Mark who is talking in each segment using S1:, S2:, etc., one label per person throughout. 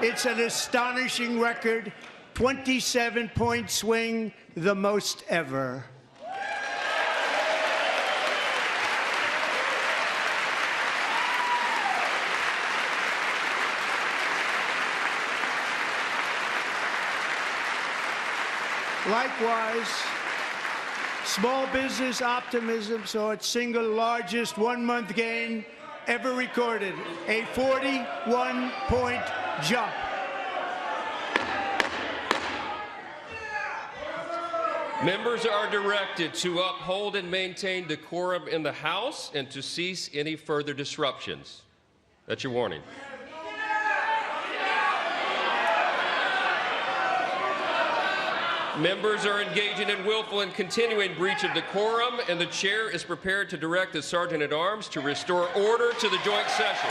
S1: It's an astonishing record, 27-point swing, the most ever. Likewise, small business optimism saw its single largest one-month gain ever recorded, a 41-point jump.
S2: Members are directed to uphold and maintain decorum in the House and to cease any further disruptions. That's your warning. Members are engaging in willful and continuing breach of decorum, and the chair is prepared to direct the Sergeant-at-Arms to restore order to the joint session.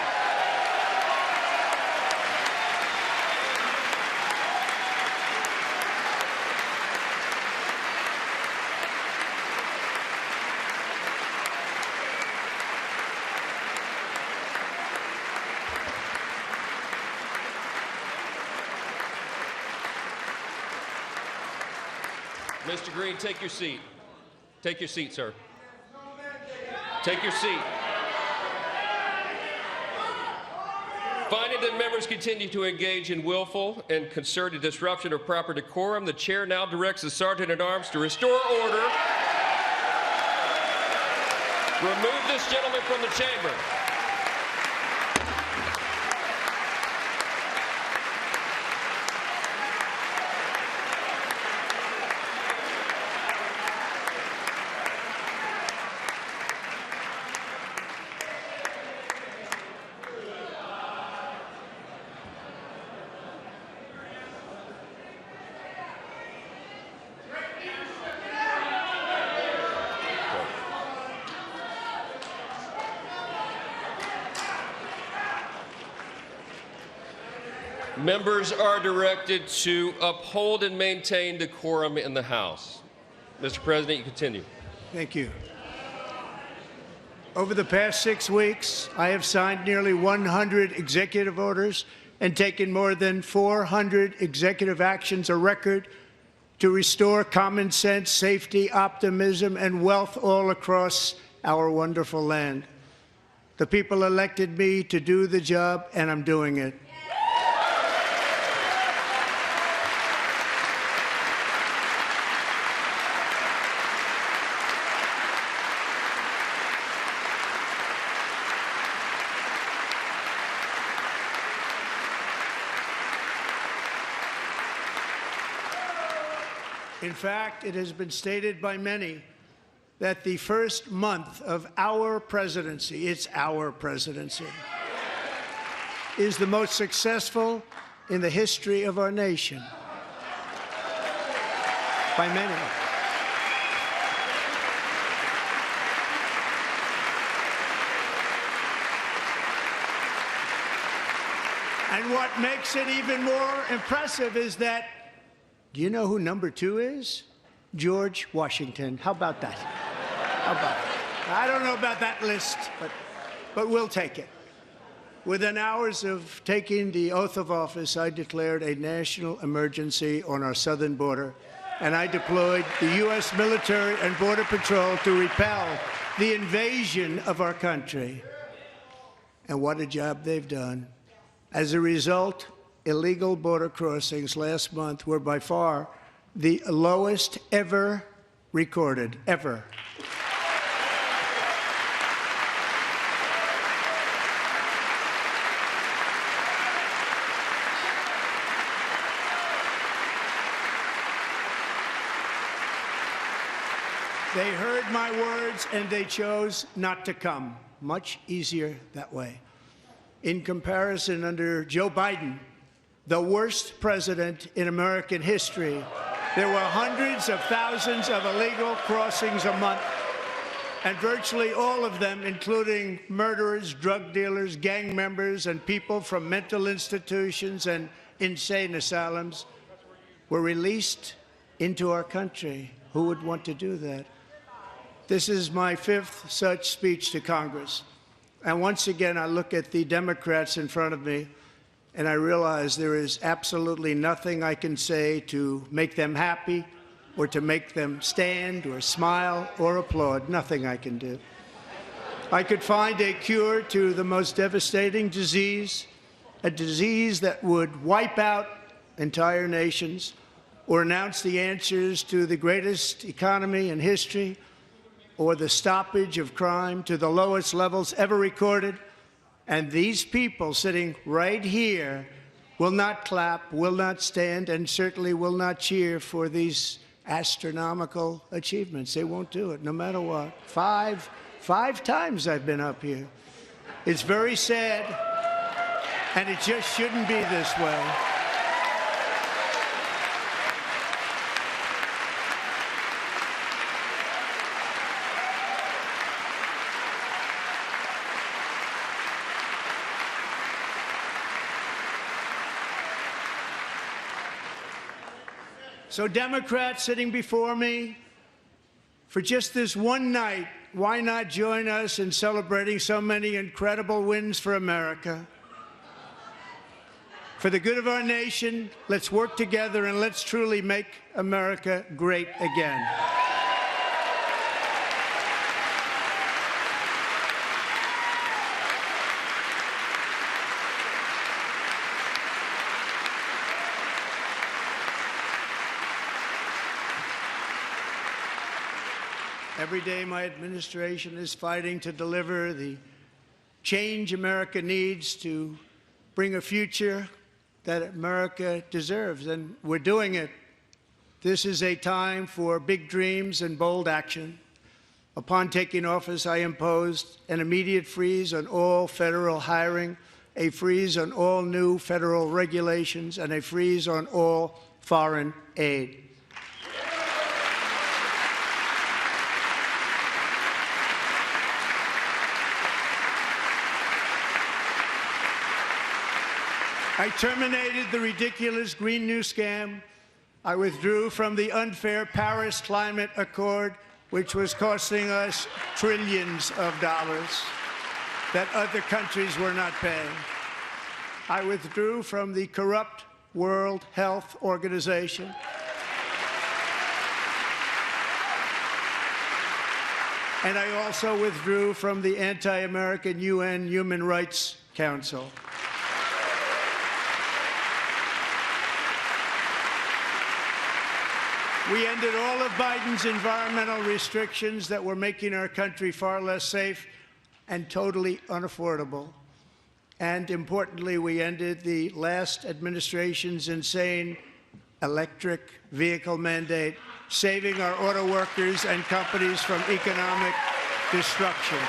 S2: Mr. Green, take your seat. Take your seat, sir. Take your seat. Finding that members continue to engage in willful and concerted disruption of proper decorum, the chair now directs the Sergeant-at-Arms to restore order. Remove this gentleman from the chamber. Members are directed to uphold and maintain decorum in the House. Mr. President, you continue.
S1: Thank you. Over the past 6 weeks, I have signed nearly 100 executive orders and taken more than 400 executive actions, a record, to restore common sense, safety, optimism, and wealth all across our wonderful land. The people elected me to do the job, and I'm doing it. In fact, it has been stated by many that the first month of our presidency, it's our presidency, is the most successful in the history of our nation. By many. And what makes it even more impressive is that, do you know who number 2 is? George Washington. How about that? How about that? I don't know about that list, but we'll take it. Within hours of taking the oath of office, I declared a national emergency on our southern border, and I deployed the U.S. military and Border Patrol to repel the invasion of our country. And what a job they've done. As a result, illegal border crossings last month were by far the lowest ever recorded, ever. They heard my words and they chose not to come. Much easier that way. In comparison, under Joe Biden, the worst president in American history, there were hundreds of thousands of illegal crossings a month, and virtually all of them, including murderers, drug dealers, gang members, and people from mental institutions and insane asylums, were released into our country. Who would want to do that? This is my 5th such speech to Congress. And once again, I look at the Democrats in front of me, and I realize there is absolutely nothing I can say to make them happy or to make them stand or smile or applaud. Nothing I can do. I could find a cure to the most devastating disease, a disease that would wipe out entire nations, or announce the answers to the greatest economy in history, or the stoppage of crime to the lowest levels ever recorded. And these people sitting right here will not clap, will not stand, and certainly will not cheer for these astronomical achievements. They won't do it, no matter what. Five times I've been up here. It's very sad, and it just shouldn't be this way. So Democrats sitting before me, for just this one night, why not join us in celebrating so many incredible wins for America? For the good of our nation, let's work together and let's truly make America great again. Every day, my administration is fighting to deliver the change America needs to bring a future that America deserves, and we're doing it. This is a time for big dreams and bold action. Upon taking office, I imposed an immediate freeze on all federal hiring, a freeze on all new federal regulations, and a freeze on all foreign aid. I terminated the ridiculous Green New Scam. I withdrew from the unfair Paris Climate Accord, which was costing us trillions of dollars that other countries were not paying. I withdrew from the corrupt World Health Organization. And I also withdrew from the anti-American UN Human Rights Council. We ended all of Biden's environmental restrictions that were making our country far less safe and totally unaffordable. And importantly, we ended the last administration's insane electric vehicle mandate, saving our auto workers and companies from economic destruction.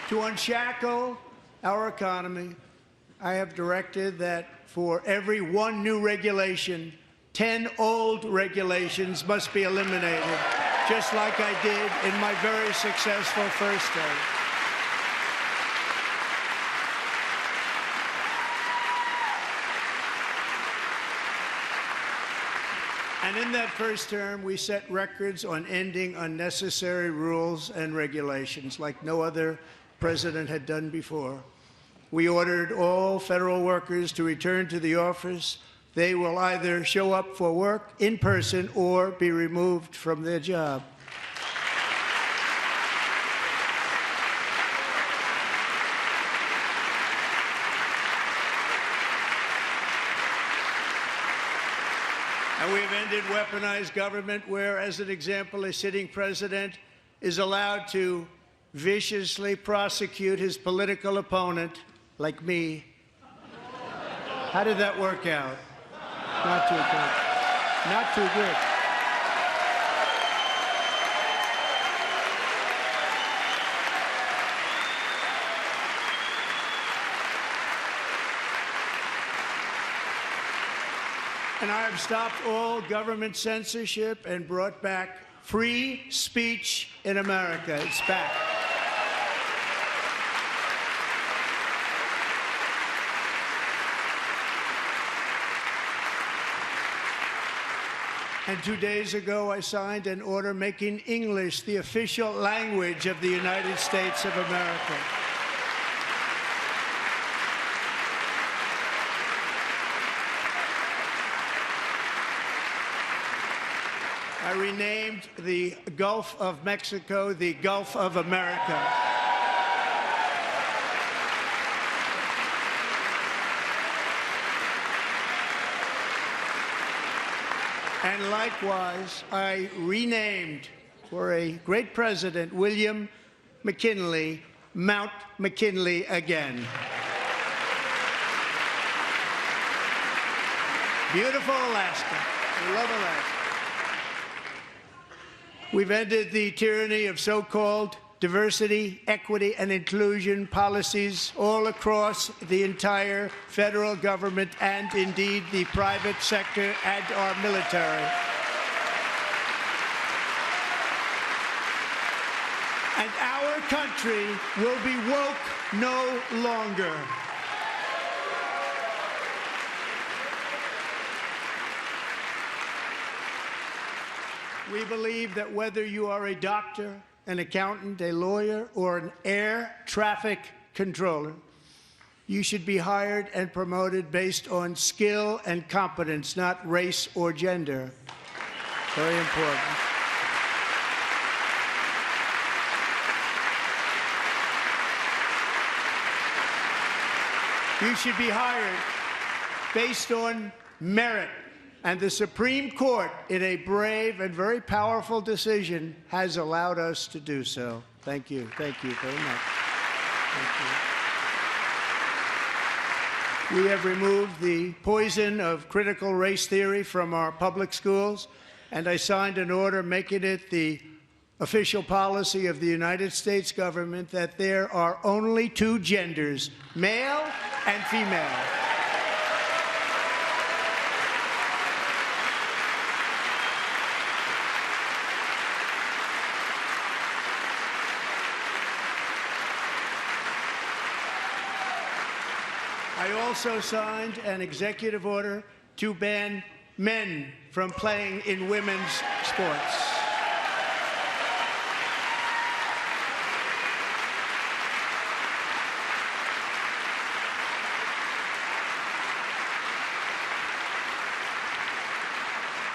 S1: To unshackle our economy, I have directed that for every one new regulation, 10 old regulations must be eliminated, just like I did in my very successful first term. And in that first term, we set records on ending unnecessary rules and regulations like no other president had done before. We ordered all federal workers to return to the office. They will either show up for work in person or be removed from their job. And we've ended weaponized government where, as an example, a sitting president is allowed to viciously prosecute his political opponent, like me. How did that work out? Not too good. Not too good. And I have stopped all government censorship and brought back free speech in America. It's back. And 2 days ago, I signed an order making English the official language of the United States of America. I renamed the Gulf of Mexico the Gulf of America. And likewise, I renamed, for a great president, William McKinley, Mount McKinley again. Beautiful Alaska. We love Alaska. We've ended the tyranny of so-called diversity, equity, and inclusion policies all across the entire federal government and, indeed, the private sector and our military. And our country will be woke no longer. We believe that whether you are a doctor, an accountant, a lawyer, or an air traffic controller, you should be hired and promoted based on skill and competence, not race or gender. Very important. You should be hired based on merit. And the Supreme Court, in a brave and very powerful decision, has allowed us to do so. Thank you. Thank you very much. Thank you. We have removed the poison of critical race theory from our public schools, and I signed an order making it the official policy of the United States government that there are only two genders, male and female. I also signed an executive order to ban men from playing in women's sports.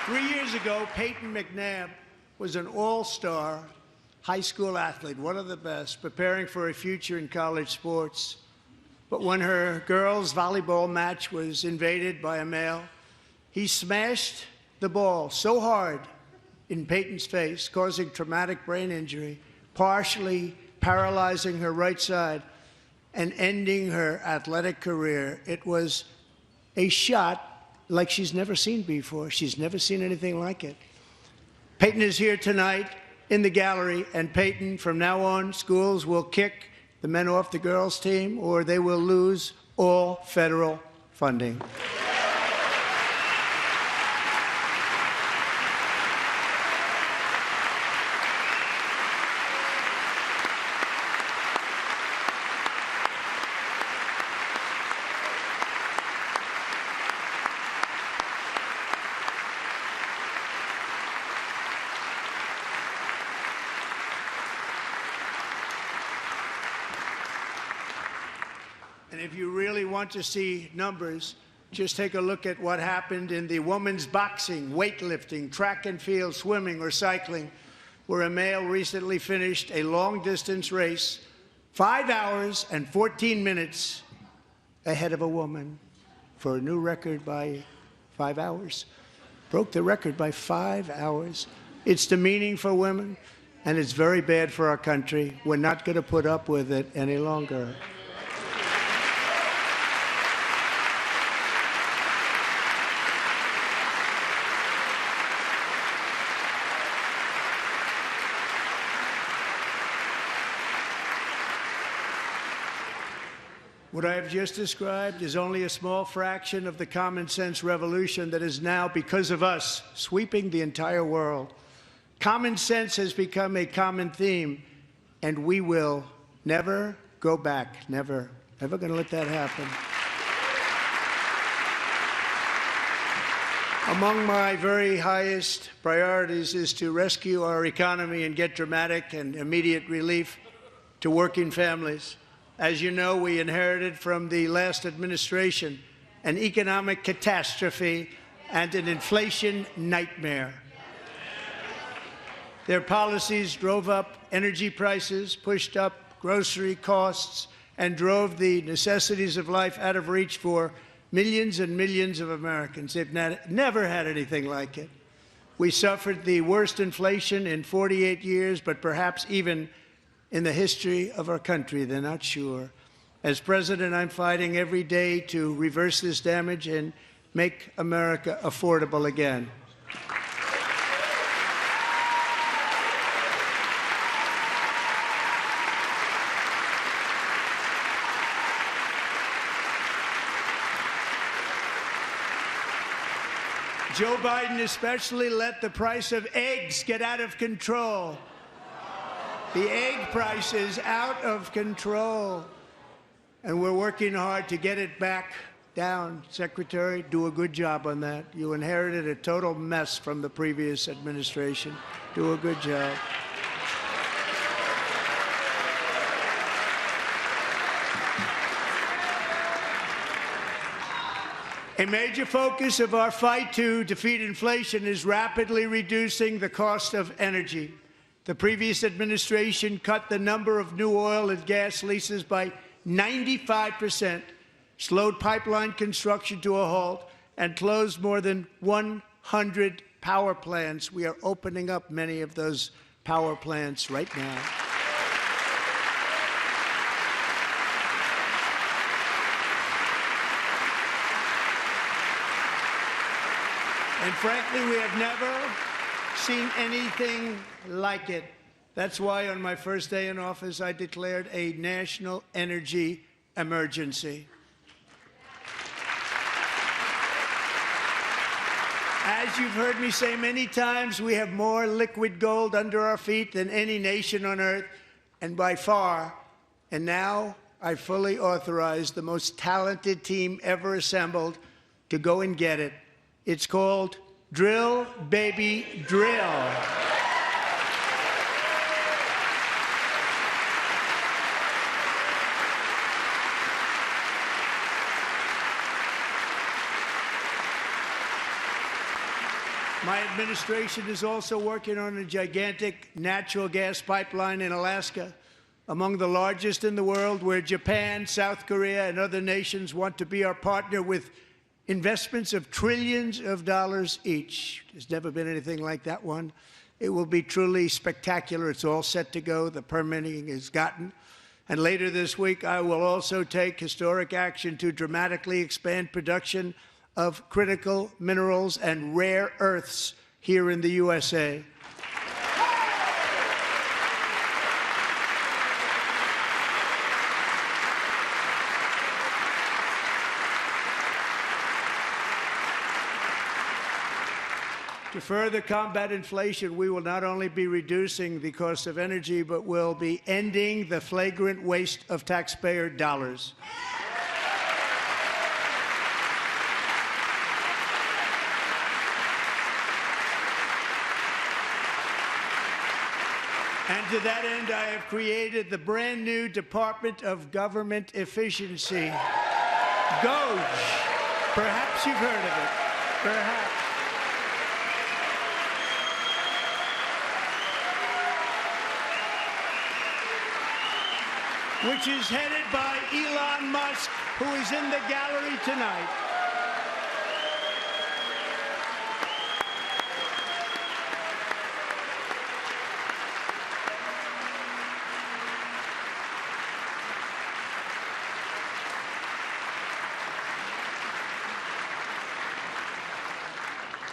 S1: Three years ago, Peyton McNabb was an all-star high school athlete, one of the best, preparing for a future in college sports. But when her girls' volleyball match was invaded by a male, he smashed the ball so hard in Peyton's face, causing traumatic brain injury, partially paralyzing her right side and ending her athletic career. It was a shot like she's never seen before. She's never seen anything like it. Peyton is here tonight in the gallery, and Peyton, from now on, schools will kick the men off the girls' team, or they will lose all federal funding. And if you really want to see numbers, just take a look at what happened in the women's boxing, weightlifting, track and field, swimming, or cycling, where a male recently finished a long-distance race 5 hours and 14 minutes ahead of a woman for a new record by 5 hours. Broke the record by 5 hours. It's demeaning for women, and it's very bad for our country. We're not going to put up with it any longer. What I have just described is only a small fraction of the common sense revolution that is now, because of us, sweeping the entire world. Common sense has become a common theme, and we will never go back. Never. Never going to let that happen. Among my very highest priorities is to rescue our economy and get dramatic and immediate relief to working families. As you know, we inherited from the last administration an economic catastrophe and an inflation nightmare. Their policies drove up energy prices, pushed up grocery costs, and drove the necessities of life out of reach for millions and millions of Americans. They've never had anything like it. We suffered the worst inflation in 48 years, but perhaps even in the history of our country. They're not sure. As president, I'm fighting every day to reverse this damage and make America affordable again. Joe Biden especially let the price of eggs get out of control. The egg price is out of control, and we're working hard to get it back down. Secretary, do a good job on that. You inherited a total mess from the previous administration. Do a good job. A major focus of our fight to defeat inflation is rapidly reducing the cost of energy. The previous administration cut the number of new oil and gas leases by 95%, slowed pipeline construction to a halt, and closed more than 100 power plants. We are opening up many of those power plants right now. And frankly, we have never seen anything like it. That's why on my first day in office, I declared a national energy emergency. As you've heard me say many times, we have more liquid gold under our feet than any nation on earth, and by far. And now I fully authorize the most talented team ever assembled to go and get it. It's called Drill, Baby, Drill. My administration is also working on a gigantic natural gas pipeline in Alaska, among the largest in the world, where Japan, South Korea, and other nations want to be our partner with investments of trillions of dollars each. There's never been anything like that one. It will be truly spectacular. It's all set to go. The permitting is gotten. And later this week, I will also take historic action to dramatically expand production of critical minerals and rare earths here in the USA. To further combat inflation, we will not only be reducing the cost of energy, but will be ending the flagrant waste of taxpayer dollars. And to that end, I have created the brand new Department of Government Efficiency, DOGE. Perhaps you've heard of it. Perhaps. Which is headed by Elon Musk, who is in the gallery tonight.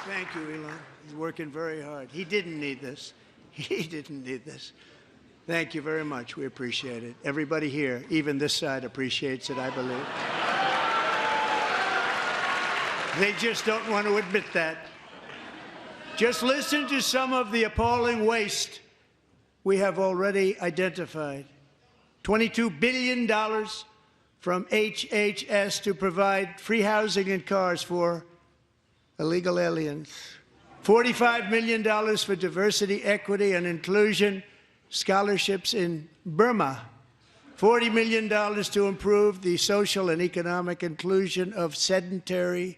S1: Thank you, Elon. He's working very hard. He didn't need this. He didn't need this. Thank you very much. We appreciate it. Everybody here, even this side, appreciates it, I believe. They just don't want to admit that. Just listen to some of the appalling waste we have already identified. $22 billion from HHS to provide free housing and cars for illegal aliens. $45 million for diversity, equity, and inclusion scholarships in Burma. $40 million to improve the social and economic inclusion of sedentary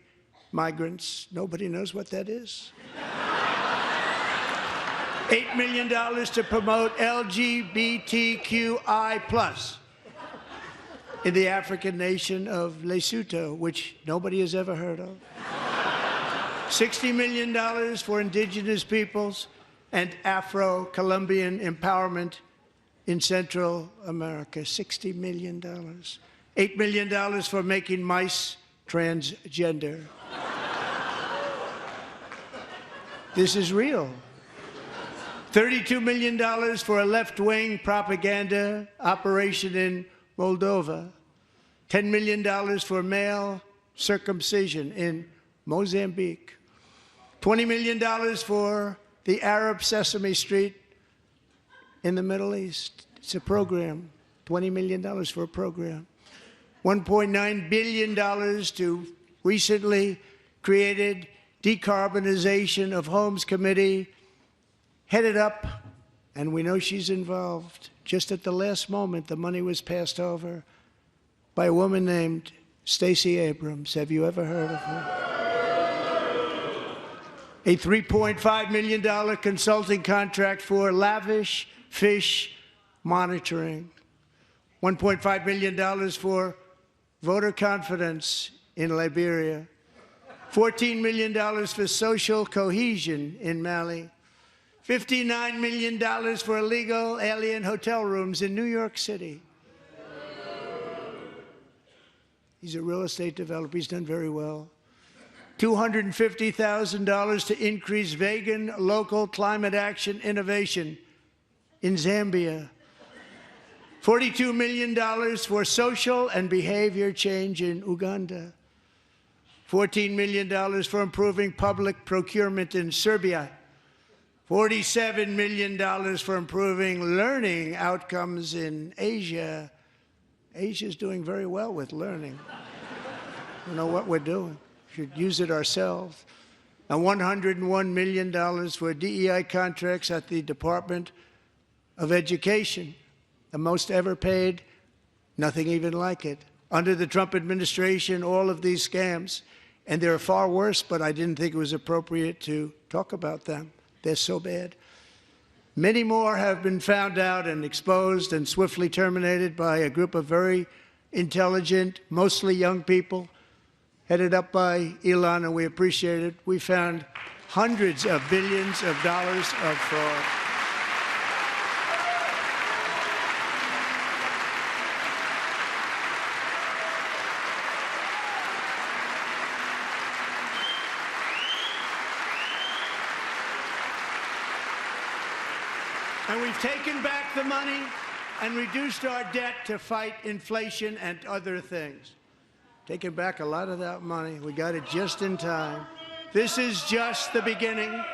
S1: migrants. Nobody knows what that is. $8 million to promote LGBTQI+ in the African nation of Lesotho, which nobody has ever heard of. $60 million for indigenous peoples and Afro-Colombian empowerment in Central America. $60 million. $8 million for making mice transgender. This is real. $32 million for a left-wing propaganda operation in Moldova. $10 million for male circumcision in Mozambique. $20 million for the Arab Sesame Street in the Middle East. It's a program. $20 million for a program. $1.9 billion to recently created Decarbonization of Homes Committee, headed up, and we know she's involved. Just at the last moment, the money was passed over by a woman named Stacey Abrams. Have you ever heard of her? A $3.5 million consulting contract for lavish fish monitoring. $1.5 million for voter confidence in Liberia. $14 million for social cohesion in Mali. $59 million for illegal alien hotel rooms in New York City. He's a real estate developer. He's done very well. $250,000 to increase vegan local climate action innovation in Zambia. $42 million for social and behavior change in Uganda. $14 million for improving public procurement in Serbia. $47 million for improving learning outcomes in Asia. Asia's doing very well with learning. I don't know what we're doing. We should use it ourselves. And $101 million for DEI contracts at the Department of Education. The most ever paid, nothing even like it. Under the Trump administration, all of these scams, and they're far worse, but I didn't think it was appropriate to talk about them. They're so bad. Many more have been found out and exposed and swiftly terminated by a group of very intelligent, mostly young people, headed up by Elon, and we appreciate it. We found hundreds of billions of dollars of fraud. And we've taken back the money and reduced our debt to fight inflation and other things. Taken back a lot of that money. We got it just in time. This is just the beginning.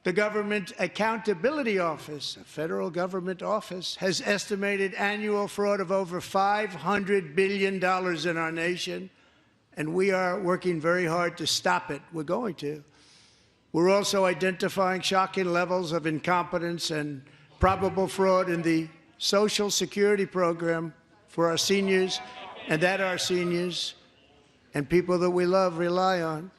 S1: The Government Accountability Office, a federal government office, has estimated annual fraud of over $500 billion in our nation, and we are working very hard to stop it. We're going to. We're also identifying shocking levels of incompetence and probable fraud in the Social Security program for our seniors, and that our seniors and people that we love rely on.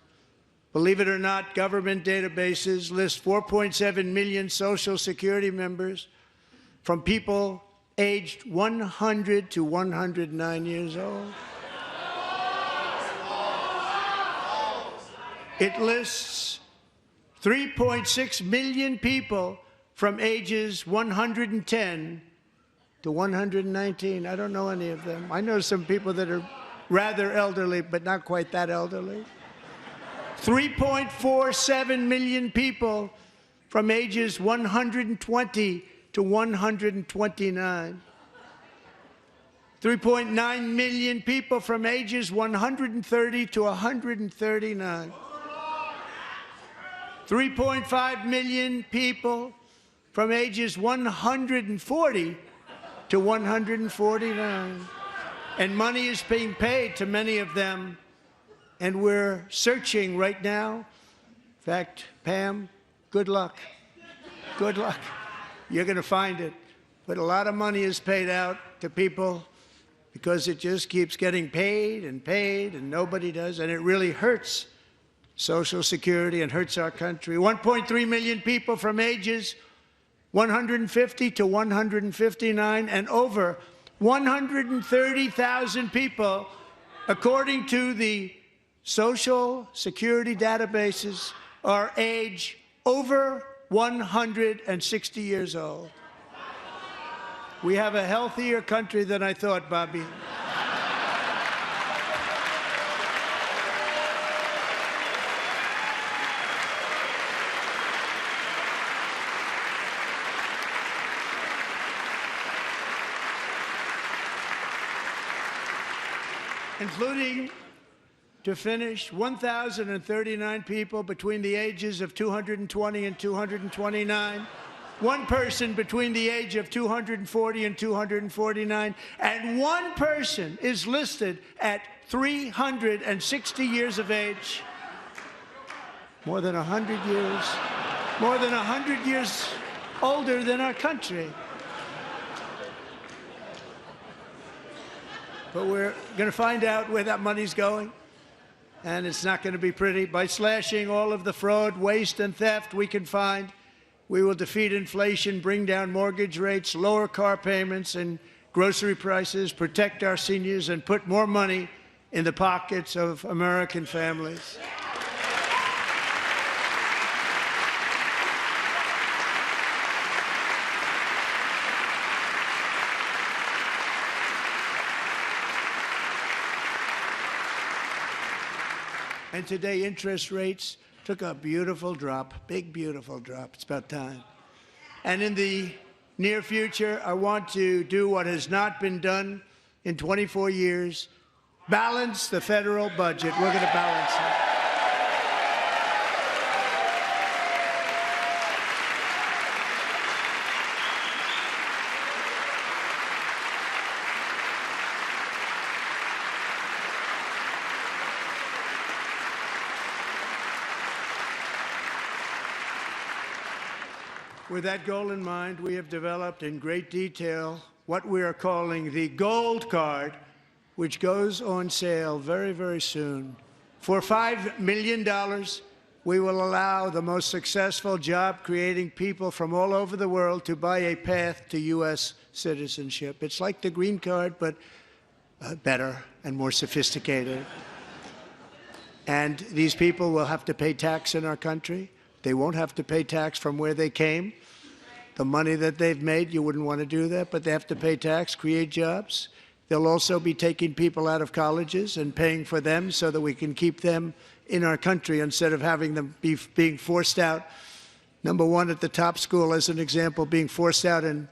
S1: Believe it or not, government databases list 4.7 million Social Security members from people aged 100 to 109 years old. It lists 3.6 million people from ages 110 to 119. I don't know any of them. I know some people that are rather elderly, but not quite that elderly. 3.47 million people from ages 120 to 129. 3.9 million people from ages 130 to 139. 3.5 million people from ages 140 to 149. And money is being paid to many of them And we're searching right now. In fact, Pam, good luck. Good luck. You're going to find it. But a lot of money is paid out to people because it just keeps getting paid, and nobody does. And it really hurts Social Security and hurts our country. 1.3 million people from ages 150 to 159, and over 130,000 people, according to the Social Security databases, are age over 160 years old. We have a healthier country than I thought, Bobby. Including, to finish, 1,039 people between the ages of 220 and 229, one person between the age of 240 and 249, and one person is listed at 360 years of age. More than 100 years older than our country. But we're going to find out where that money's going, and it's not going to be pretty. By slashing all of the fraud, waste, and theft we can find, we will defeat inflation, bring down mortgage rates, lower car payments and grocery prices, protect our seniors, and put more money in the pockets of American families. And today, interest rates took a beautiful drop, big, beautiful drop. It's about time. And in the near future, I want to do what has not been done in 24 years, balance the federal budget. We're going to balance it. With that goal in mind, we have developed in great detail what we are calling the Gold Card, which goes on sale very, very soon. For $5 million, we will allow the most successful job-creating people from all over the world to buy a path to U.S. citizenship. It's like the green card, but better and more sophisticated. And these people will have to pay tax in our country. They won't have to pay tax from where they came. The money that they've made, you wouldn't want to do that, but they have to pay tax, create jobs. They'll also be taking people out of colleges and paying for them so that we can keep them in our country instead of having them being forced out. Number one, at the top school, as an example, being forced out and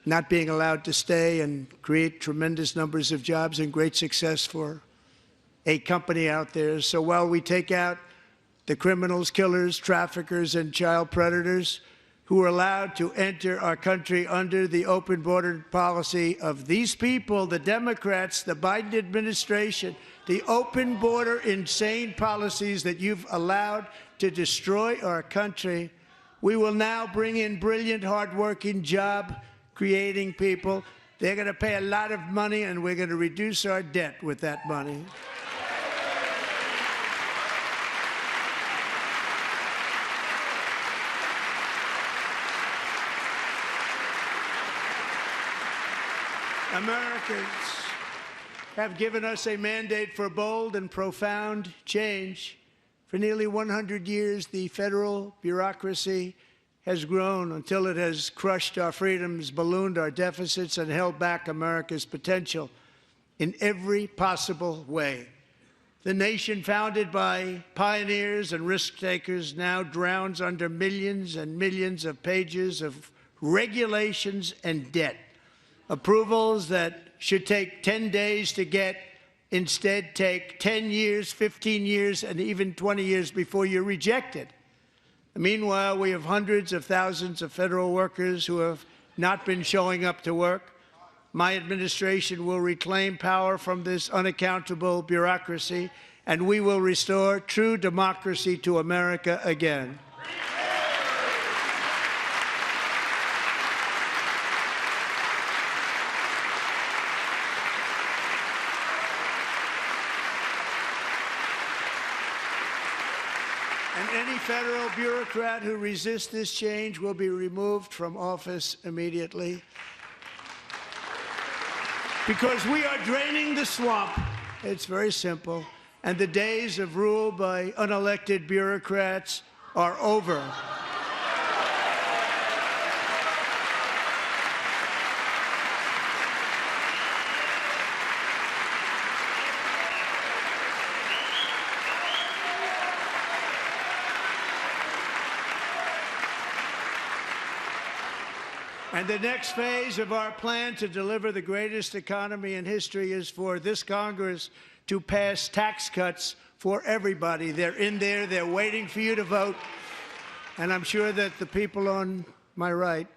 S1: not being allowed to stay and create tremendous numbers of jobs and great success for a company out there. So while we take out the criminals, killers, traffickers, and child predators who are allowed to enter our country under the open border policy of these people, the Democrats, the Biden administration, the open border insane policies that you've allowed to destroy our country, we will now bring in brilliant, hardworking, job-creating people. They're going to pay a lot of money, and we're going to reduce our debt with that money. Americans have given us a mandate for bold and profound change. For nearly 100 years, the federal bureaucracy has grown until it has crushed our freedoms, ballooned our deficits, and held back America's potential in every possible way. The nation founded by pioneers and risk-takers now drowns under millions and millions of pages of regulations and debt. Approvals that should take 10 days to get instead take 10 years, 15 years, and even 20 years before you're rejected. Meanwhile, we have hundreds of thousands of federal workers who have not been showing up to work. My administration will reclaim power from this unaccountable bureaucracy and we will restore true democracy to America again. And any federal bureaucrat who resists this change will be removed from office immediately. Because we are draining the swamp. It's very simple. And the days of rule by unelected bureaucrats are over. And the next phase of our plan to deliver the greatest economy in history is for this Congress to pass tax cuts for everybody. They're in there. They're waiting for you to vote. And I'm sure that the people on my right,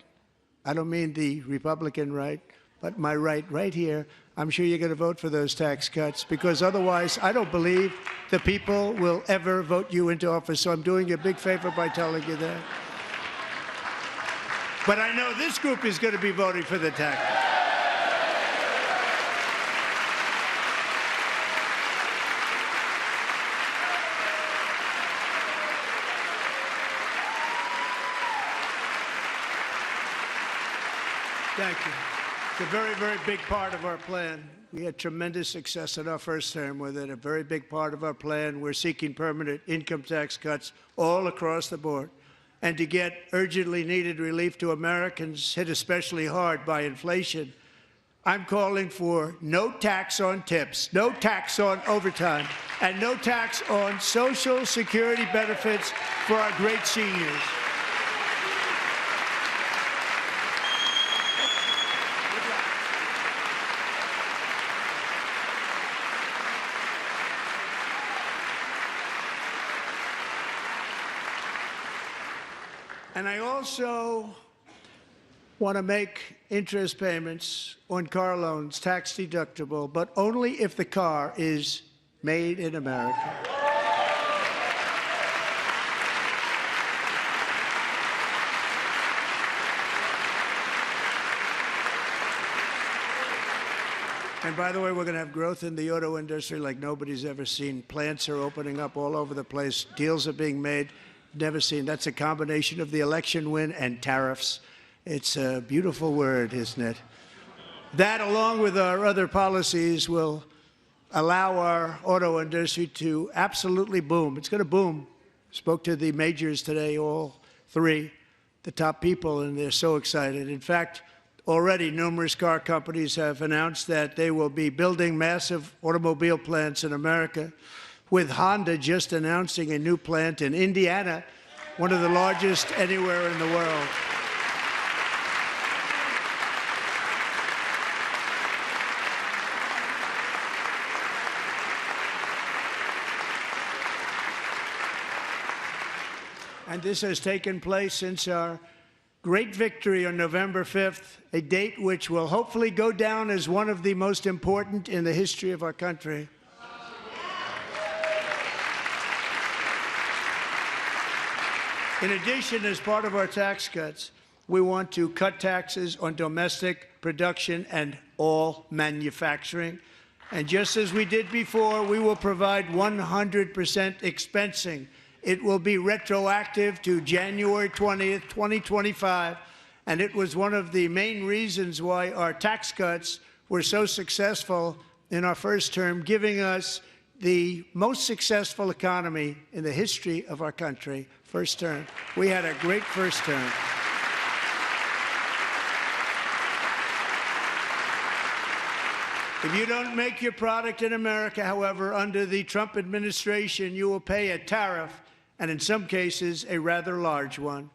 S1: I don't mean the Republican right, but my right here, I'm sure you're going to vote for those tax cuts, because otherwise I don't believe the people will ever vote you into office. So I'm doing you a big favor by telling you that. But I know this group is going to be voting for the tax. Thank you. It's a very, very big part of our plan. We had tremendous success in our first term with it. A very big part of our plan. We're seeking permanent income tax cuts all across the board. And to get urgently needed relief to Americans hit especially hard by inflation, I'm calling for no tax on tips, no tax on overtime, and no tax on Social Security benefits for our great seniors. And I also want to make interest payments on car loans tax deductible, but only if the car is made in America. And by the way, we're going to have growth in the auto industry like nobody's ever seen. Plants are opening up all over the place. Deals are being made. Never seen. That's a combination of the election win and tariffs. It's a beautiful word, isn't it? That, along with our other policies, will allow our auto industry to absolutely boom. It's going to boom. Spoke to the majors today, all three, the top people, and they're so excited. In fact, already numerous car companies have announced that they will be building massive automobile plants in America, with Honda just announcing a new plant in Indiana, one of the largest anywhere in the world. And this has taken place since our great victory on November 5th, a date which will hopefully go down as one of the most important in the history of our country. In addition, as part of our tax cuts, we want to cut taxes on domestic production and all manufacturing. And just as we did before, we will provide 100% expensing. It will be retroactive to January 20th, 2025. And it was one of the main reasons why our tax cuts were so successful in our first term, giving us the most successful economy in the history of our country. First term. We had a great first term. If you don't make your product in America, however, under the Trump administration, you will pay a tariff, and in some cases, a rather large one.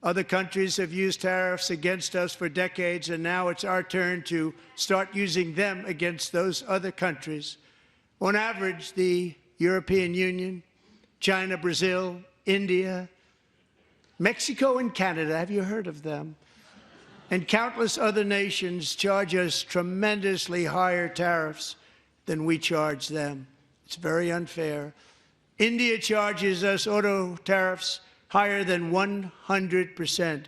S1: Other countries have used tariffs against us for decades, and now it's our turn to start using them against those other countries. On average, the European Union, China, Brazil, India, Mexico, and Canada, have you heard of them? And countless other nations charge us tremendously higher tariffs than we charge them. It's very unfair. India charges us auto tariffs higher than 100%.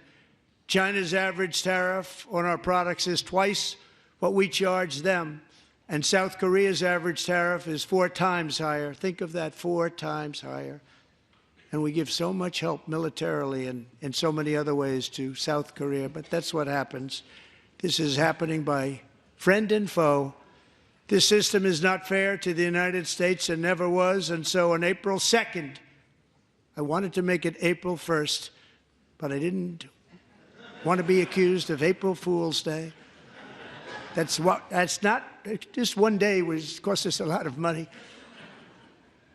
S1: China's average tariff on our products is twice what we charge them. And South Korea's average tariff is 4 times higher. Think of that, 4 times higher. And we give so much help militarily and in so many other ways to South Korea. But that's what happens. This is happening by friend and foe. This system is not fair to the United States and never was. And so on April 2nd, I wanted to make it April 1st, but I didn't want to be accused of April Fool's Day. That's not, just one day was cost us a lot of money.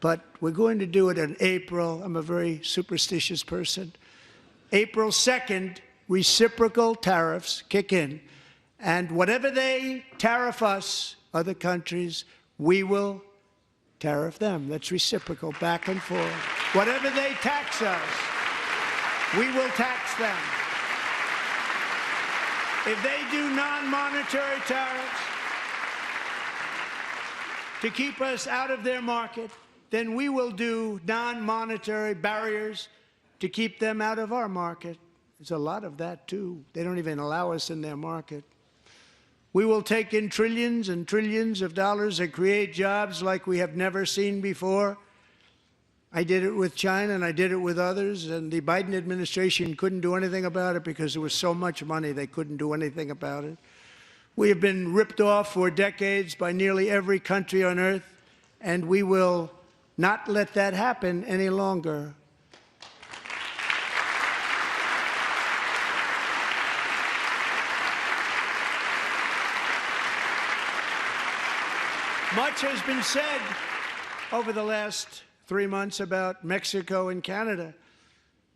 S1: But we're going to do it in April. I'm a very superstitious person. April 2nd, reciprocal tariffs kick in. And whatever they tariff us, other countries, we will tariff them. That's reciprocal, back and forth. Whatever they tax us, we will tax them. If they do non-monetary tariffs to keep us out of their market, then we will do non-monetary barriers to keep them out of our market. There's a lot of that, too. They don't even allow us in their market. We will take in trillions and trillions of dollars and create jobs like we have never seen before. I did it with China, and I did it with others, and the Biden administration couldn't do anything about it because there was so much money they couldn't do anything about it. We have been ripped off for decades by nearly every country on earth, and we will not let that happen any longer. Much has been said over the last 3 months about Mexico and Canada,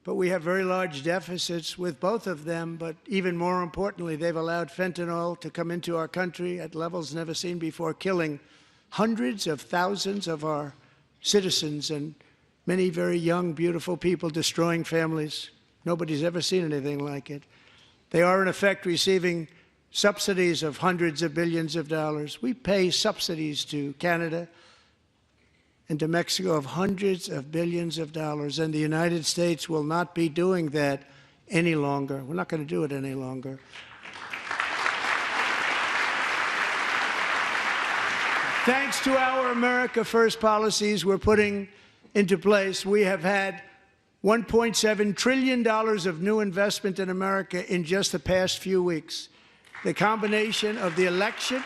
S1: but we have very large deficits with both of them. But even more importantly, they've allowed fentanyl to come into our country at levels never seen before, killing hundreds of thousands of our citizens and many very young, beautiful people, destroying families. Nobody's ever seen anything like it. They are, in effect, receiving subsidies of hundreds of billions of dollars. We pay subsidies to Canada and to Mexico of hundreds of billions of dollars, and the United States will not be doing that any longer. We're not going to do it any longer. Thanks to our America First policies we're putting into place, we have had $1.7 trillion of new investment in America in just the past few weeks. The combination of the election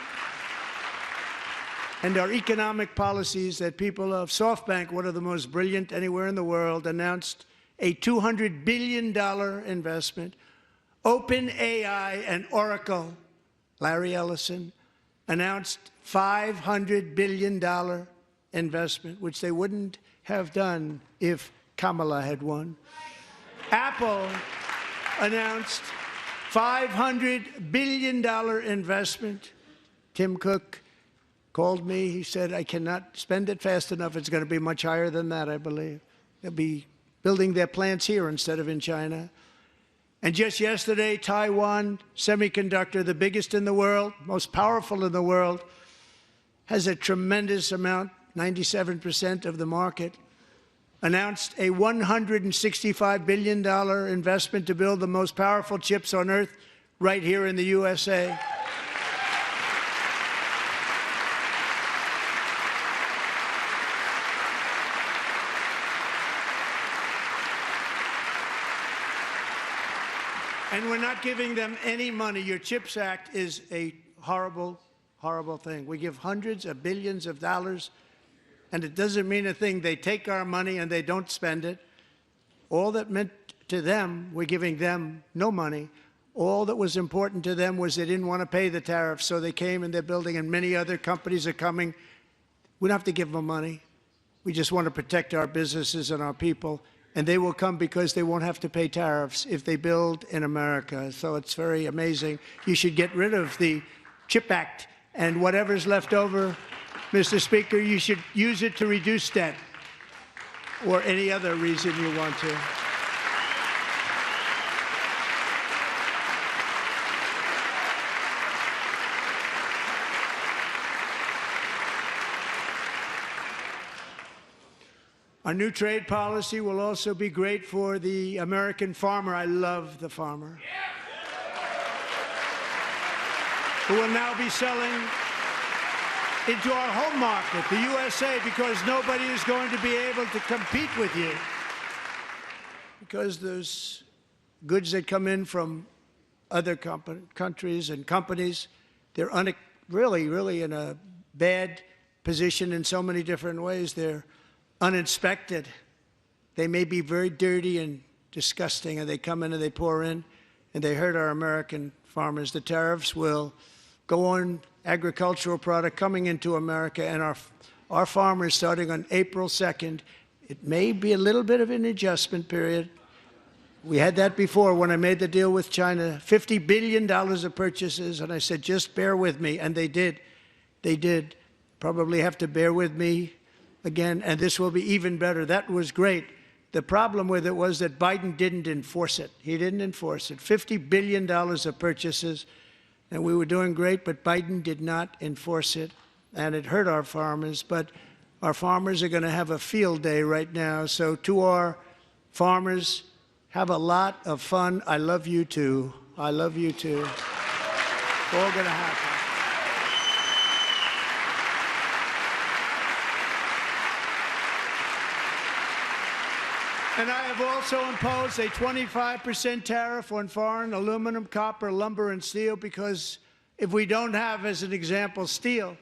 S1: and our economic policies that people of SoftBank, one of the most brilliant anywhere in the world, announced a $200 billion investment. OpenAI and Oracle, Larry Ellison, announced $500 billion investment, which they wouldn't have done if Kamala had won. Apple announced $500 billion investment. Tim Cook called me. He said, I cannot spend it fast enough. It's going to be much higher than that, I believe. They'll be building their plants here instead of in China. And just yesterday, Taiwan Semiconductor, the biggest in the world, most powerful in the world, has a tremendous amount, 97% of the market, announced a $165 billion investment to build the most powerful chips on earth right here in the USA. And we're not giving them any money. Your CHIPS Act is a horrible, horrible thing. We give hundreds of billions of dollars, and it doesn't mean a thing. They take our money and they don't spend it. All that meant to them, we're giving them no money. All that was important to them was they didn't want to pay the tariffs, so they came and they're building, and many other companies are coming. We don't have to give them money. We just want to protect our businesses and our people. And they will come because they won't have to pay tariffs if they build in America. So it's very amazing. You should get rid of the CHIP Act, and whatever's left over, Mr. Speaker, you should use it to reduce debt or any other reason you want to. Our new trade policy will also be great for the American farmer. I love the farmer. Who will now be selling into our home market, the USA, because nobody is going to be able to compete with you. Because those goods that come in from other countries and companies, they're really in a bad position in so many different ways. They're uninspected. They may be very dirty and disgusting, and they come in and they pour in, and they hurt our American farmers. The tariffs will go on agricultural product coming into America, and our farmers, starting on April 2nd, it may be a little bit of an adjustment period. We had that before when I made the deal with China, $50 billion of purchases, and I said, just bear with me, and they did. They did. Probably have to bear with me again, and this will be even better. That was great. The problem with it was that Biden didn't enforce it. He didn't enforce it. $50 billion of purchases, and we were doing great, but Biden did not enforce it, and it hurt our farmers. But our farmers are going to have a field day right now. So to our farmers, have a lot of fun. I love you too. I love you too. It's all going to happen. And I have also imposed a 25% tariff on foreign aluminum, copper, lumber, and steel, because if we don't have, as an example, steel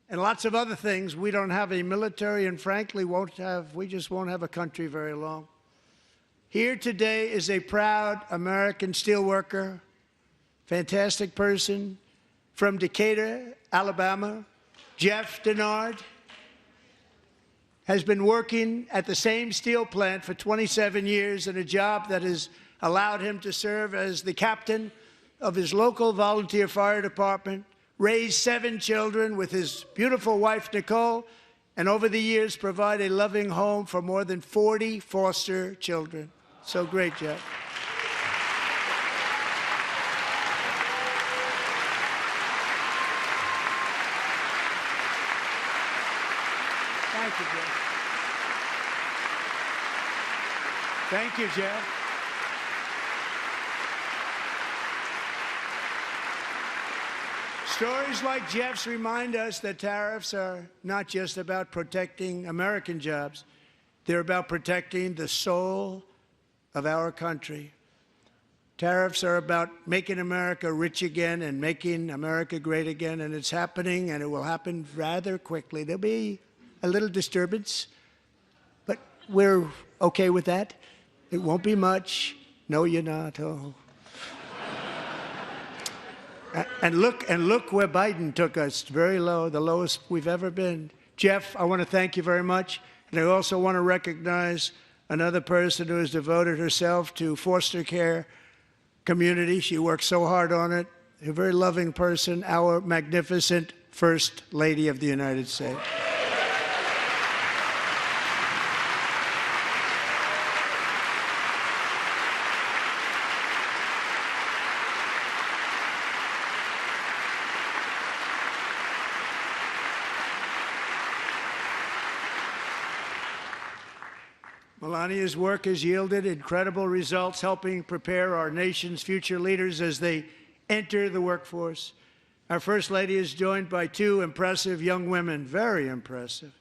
S1: and lots of other things, we don't have a military, and frankly, we just won't have a country very long. Here today is a proud American steelworker, fantastic person from Decatur, Alabama, Jeff Denard. Has been working at the same steel plant for 27 years in a job that has allowed him to serve as the captain of his local volunteer fire department, raise 7 children with his beautiful wife, Nicole, and over the years provide a loving home for more than 40 foster children. So great, Jeff. Thank you, Jeff. Thank you, Jeff. Stories like Jeff's remind us that tariffs are not just about protecting American jobs. They're about protecting the soul of our country. Tariffs are about making America rich again and making America great again, and it's happening, and it will happen rather quickly. There'll be a little disturbance, but we're okay with that. It won't be much. No, you're not. Oh. And look where Biden took us. Very low, the lowest we've ever been. Jeff, I want to thank you very much. And I also want to recognize another person who has devoted herself to foster care community. She works so hard on it. A very loving person, our magnificent First Lady of the United States. Melania's work has yielded incredible results, helping prepare our nation's future leaders as they enter the workforce. Our First Lady is joined by 2 impressive young women, very impressive.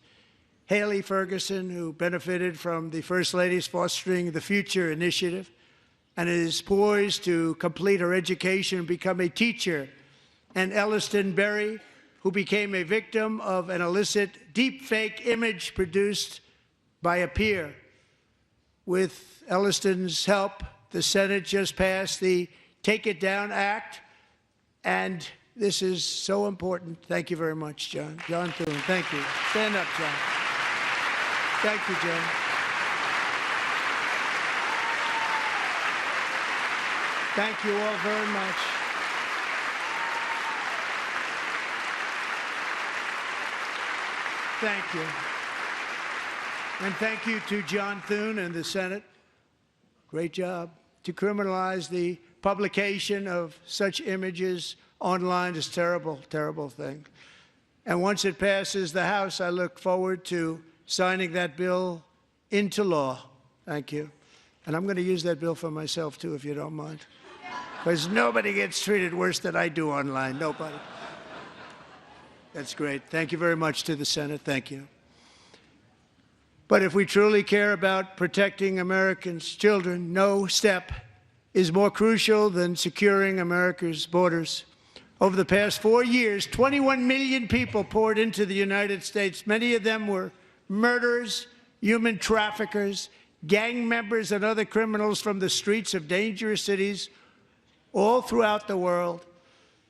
S1: Haley Ferguson, who benefited from the First Lady's Fostering the Future initiative and is poised to complete her education and become a teacher. And Elliston Berry, who became a victim of an illicit deepfake image produced by a peer. With Elliston's help, the Senate just passed the Take It Down Act, and this is so important. Thank you very much, John. John Thune, thank you. Stand up, John. Thank you, John. Thank you all very much. Thank you. And thank you to John Thune and the Senate. Great job. To criminalize the publication of such images online is a terrible, terrible thing. And once it passes the House, I look forward to signing that bill into law. Thank you. And I'm going to use that bill for myself, too, if you don't mind. Because nobody gets treated worse than I do online. Nobody. That's great. Thank you very much to the Senate. Thank you. But if we truly care about protecting Americans' children, no step is more crucial than securing America's borders. Over the past 4 years, 21 million people poured into the United States. Many of them were murderers, human traffickers, gang members, and other criminals from the streets of dangerous cities all throughout the world.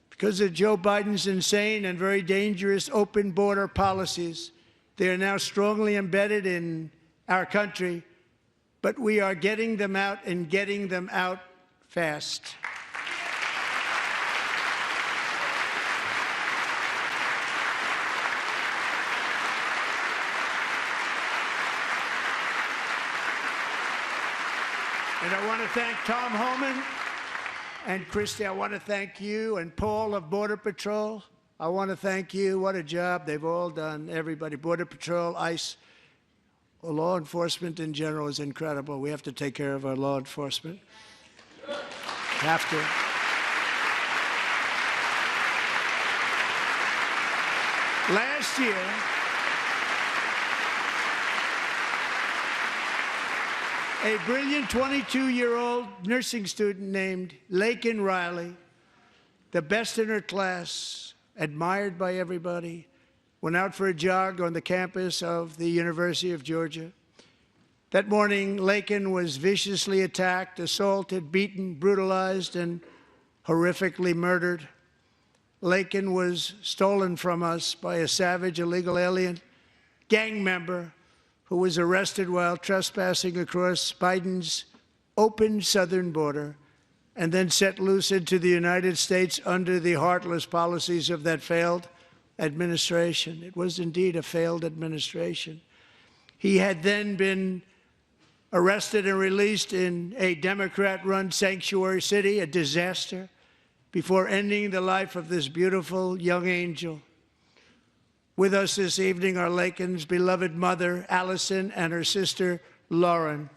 S1: Because of Joe Biden's insane and very dangerous open border policies, they are now strongly embedded in our country, but we are getting them out and getting them out fast. And I want to thank Tom Homan and Christy. I want to thank you and Paul of Border Patrol. I want to thank you. What a job they've all done, everybody. Border Patrol, ICE, law enforcement in general is incredible. We have to take care of our law enforcement. Have to. Last year, a brilliant 22-year-old nursing student named Laken Riley, the best in her class, admired by everybody, went out for a jog on the campus of the University of Georgia. That morning, Laken was viciously attacked, assaulted, beaten, brutalized, and horrifically murdered. Laken was stolen from us by a savage illegal alien gang member who was arrested while trespassing across Biden's open southern border and then set loose into the United States under the heartless policies of that failed administration. It was indeed a failed administration. He had then been arrested and released in a Democrat-run sanctuary city, a disaster, before ending the life of this beautiful young angel. With us this evening are Laken's beloved mother, Allison, and her sister, Lauren.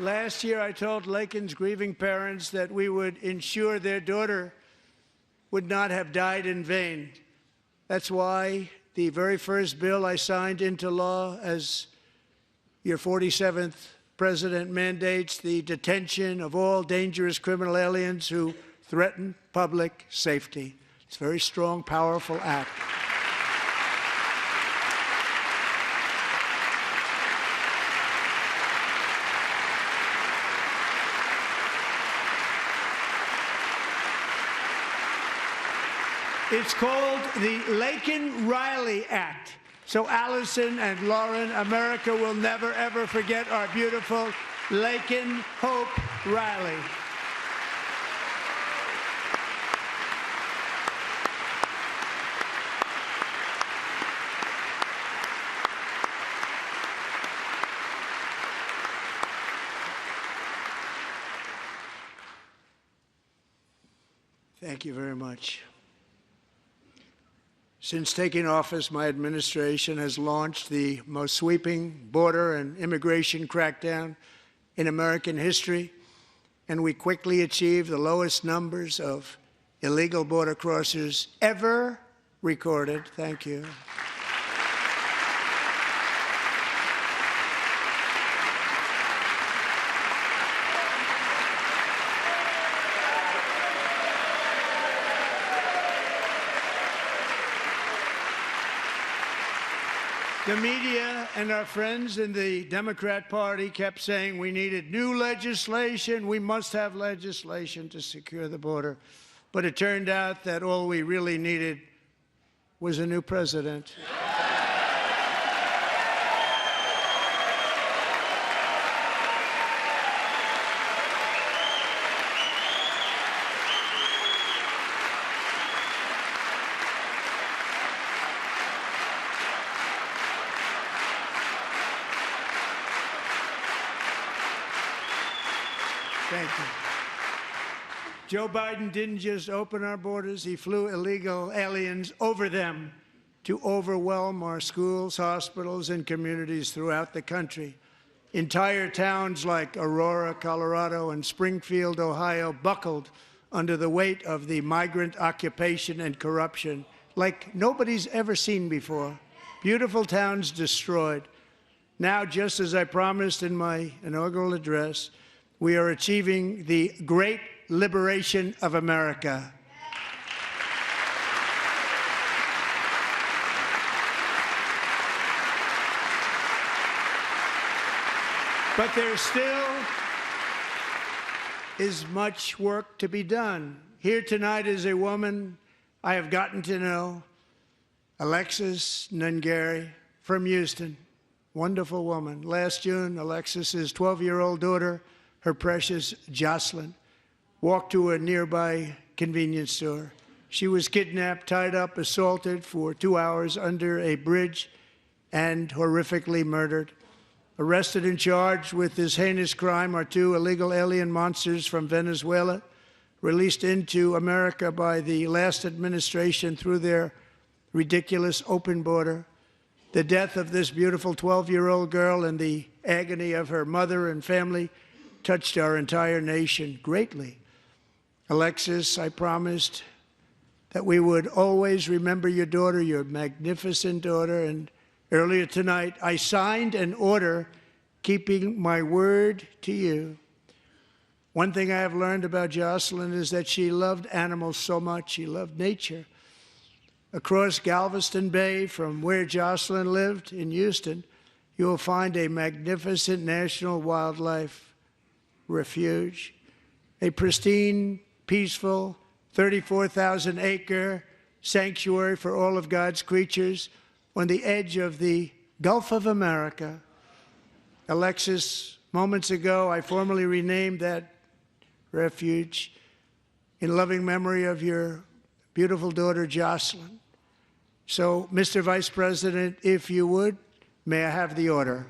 S1: Last year, I told Laken's grieving parents that we would ensure their daughter would not have died in vain. That's why the very first bill I signed into law as your 47th president mandates the detention of all dangerous criminal aliens who threaten public safety. It's a very strong, powerful act. It's called the Laken-Riley Act. So Allison and Lauren, America will never, ever forget our beautiful Laken Hope Riley. Thank you very much. Since taking office, my administration has launched the most sweeping border and immigration crackdown in American history, and we quickly achieved the lowest numbers of illegal border crossers ever recorded. Thank you. The media and our friends in the Democrat Party kept saying we needed new legislation, we must have legislation to secure the border. But it turned out that all we really needed was a new president. Thank you. Joe Biden didn't just open our borders, he flew illegal aliens over them to overwhelm our schools, hospitals, and communities throughout the country. Entire towns like Aurora, Colorado, and Springfield, Ohio, buckled under the weight of the migrant occupation and corruption like nobody's ever seen before. Beautiful towns destroyed. Now, just as I promised in my inaugural address, we are achieving the great liberation of America. But there still is much work to be done. Here tonight is a woman I have gotten to know, Alexis Nungari from Houston. Wonderful woman. Last June, Alexis's 12-year-old daughter, her precious Jocelyn, walked to a nearby convenience store. She was kidnapped, tied up, assaulted for 2 hours under a bridge, and horrifically murdered. Arrested and charged with this heinous crime are 2 illegal alien monsters from Venezuela, released into America by the last administration through their ridiculous open border. The death of this beautiful 12-year-old girl and the agony of her mother and family touched our entire nation greatly. Alexis, I promised that we would always remember your daughter, your magnificent daughter, and earlier tonight, I signed an order keeping my word to you. One thing I have learned about Jocelyn is that she loved animals so much. She loved nature. Across Galveston Bay, from where Jocelyn lived in Houston, you will find a magnificent national wildlife refuge, a pristine, peaceful, 34,000-acre sanctuary for all of God's creatures on the edge of the Gulf of America. Alexis, moments ago, I formally renamed that refuge in loving memory of your beautiful daughter, Jocelyn. So, Mr. Vice President, if you would, may I have the order?